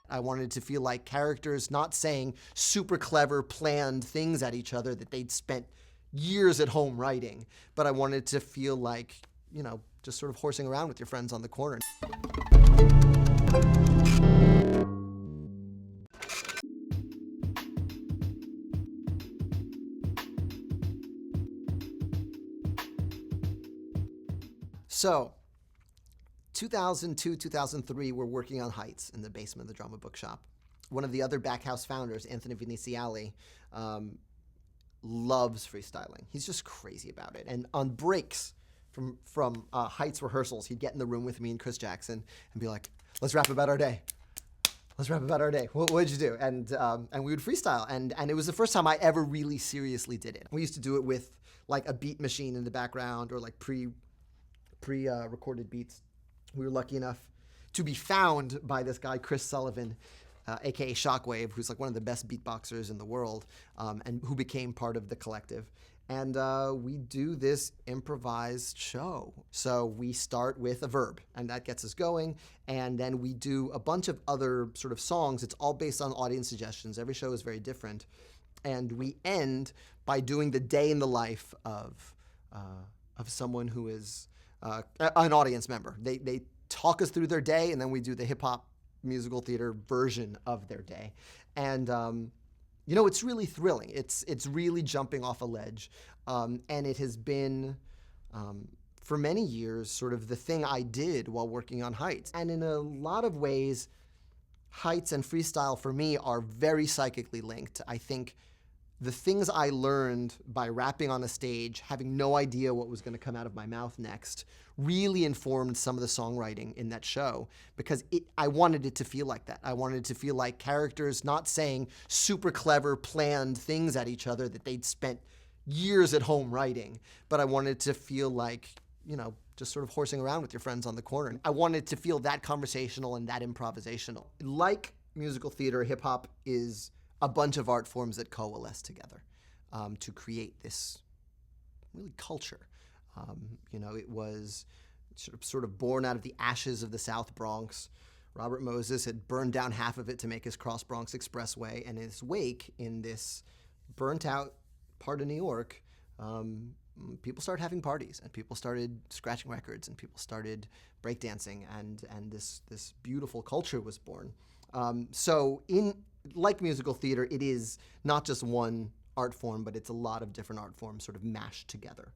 I wanted to feel like characters not saying super clever, planned things at each other that they'd spent years at home writing, but I wanted to feel like, you know, just sort of horsing around with your friends on the corner. So, 2002, 2003, we're working on Heights in the basement of the Drama Bookshop. One of the other Backhouse founders, Anthony Viniciali, loves freestyling. He's just crazy about it. And on breaks from Heights rehearsals, he'd get in the room with me and Chris Jackson and be like, let's rap about our day. Let's rap about our day. What did you do? And we would freestyle. And it was the first time I ever really seriously did it. We used to do it with like a beat machine in the background or like pre-recorded beats. We were lucky enough to be found by this guy, Chris Sullivan, aka Shockwave, who's like one of the best beatboxers in the world, and who became part of the collective. And we do this improvised show. So we start with a verb, and that gets us going. And then we do a bunch of other sort of songs. It's all based on audience suggestions. Every show is very different. And we end by doing the day in the life of someone who is an audience member. They talk us through their day, and then we do the hip-hop musical theater version of their day. And you know, it's really thrilling. It's really jumping off a ledge. And it has been, for many years, sort of the thing I did while working on Heights. And in a lot of ways, Heights and freestyle for me are very psychically linked. I think the things I learned by rapping on a stage, having no idea what was going to come out of my mouth next, really informed some of the songwriting in that show, because I wanted it to feel like that. I wanted it to feel like characters not saying super clever, planned things at each other that they'd spent years at home writing, but I wanted to feel like, you know, just sort of horsing around with your friends on the corner. I wanted to feel that conversational and that improvisational. Like musical theater, hip-hop is a bunch of art forms that coalesce together to create this really culture. You know, it was sort of born out of the ashes of the South Bronx. Robert Moses had burned down half of it to make his Cross Bronx Expressway, and in his wake, in this burnt out part of New York, people started having parties, and people started scratching records, and people started breakdancing, and this beautiful culture was born. So like musical theater, it is not just one art form, but it's a lot of different art forms sort of mashed together.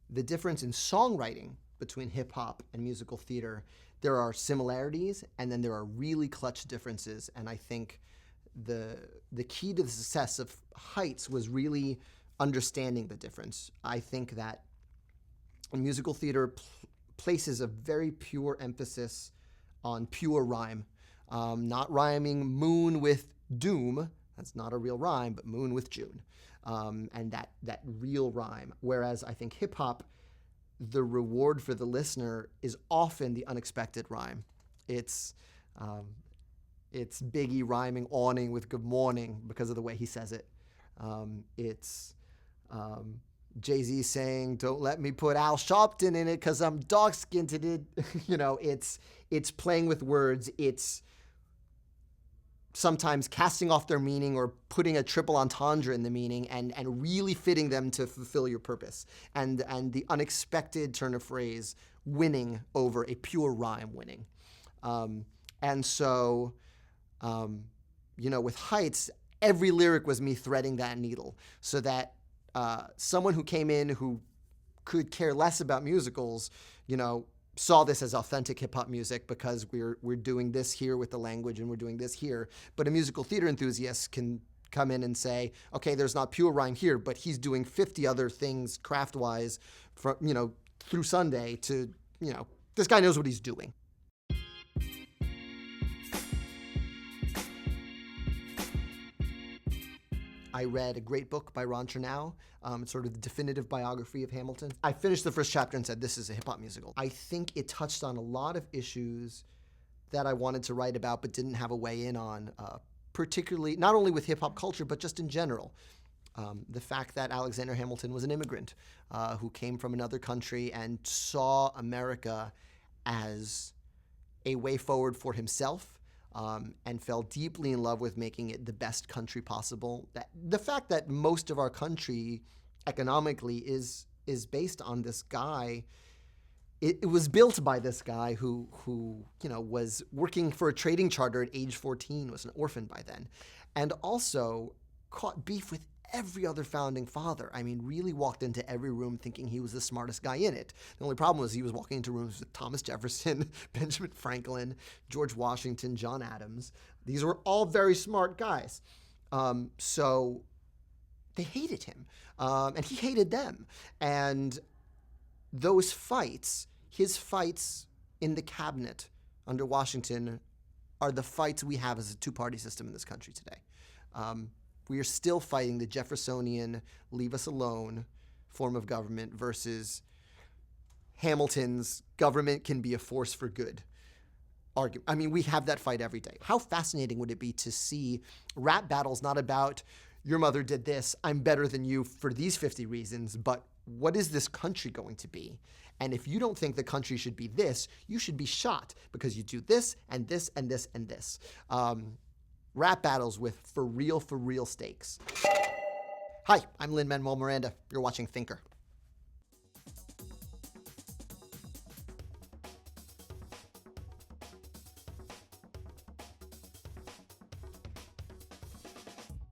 The difference in songwriting between hip-hop and musical theater, there are similarities, and then there are really clutch differences, and I think the key to the success of Heights was really understanding the difference. I think that musical theater places a very pure emphasis on pure rhyme. Not rhyming moon with doom, that's not a real rhyme, but moon with June, and that real rhyme. Whereas I think hip-hop, the reward for the listener is often the unexpected rhyme. It's Biggie rhyming awning with good morning because of the way he says it. It's Jay-Z saying, don't let me put Al Sharpton in it because I'm dark-skinned today. You know, it's playing with words. It's sometimes casting off their meaning or putting a triple entendre in the meaning and really fitting them to fulfill your purpose. And the unexpected turn of phrase winning over a pure rhyme winning. And so, you know, with Heights, every lyric was me threading that needle so that someone who came in who could care less about musicals, you know, saw this as authentic hip-hop music because we're doing this here with the language and we're doing this here. But a musical theater enthusiast can come in and say, okay, there's not pure rhyme here, but he's doing 50 other things craft-wise from, you know, through Sunday to, you know, this guy knows what he's doing. I read a great book by Ron Chernow. It's sort of the definitive biography of Hamilton. I finished the first chapter and said, this is a hip-hop musical. I think it touched on a lot of issues that I wanted to write about but didn't have a way in on, particularly, not only with hip-hop culture, but just in general. The fact that Alexander Hamilton was an immigrant who came from another country and saw America as a way forward for himself, and fell deeply in love with making it the best country possible. The fact that most of our country economically is based on this guy. It was built by this guy who was working for a trading charter at age 14, was an orphan by then, and also caught beef with every other founding father. I mean, really walked into every room thinking he was the smartest guy in it. The only problem was he was walking into rooms with Thomas Jefferson, Benjamin Franklin, George Washington, John Adams. These were all very smart guys. So they hated him, and he hated them. And those fights, his fights in the cabinet under Washington, are the fights we have as a two-party system in this country today. We are still fighting the Jeffersonian leave us alone form of government versus Hamilton's government can be a force for good argument. I mean, we have that fight every day. How fascinating would it be to see rap battles not about your mother did this, I'm better than you for these 50 reasons, but what is this country going to be? And if you don't think the country should be this, you should be shot because you do this and this and this and this. Rap battles with for real stakes. Hi, I'm Lin-Manuel Miranda. You're watching THNKR.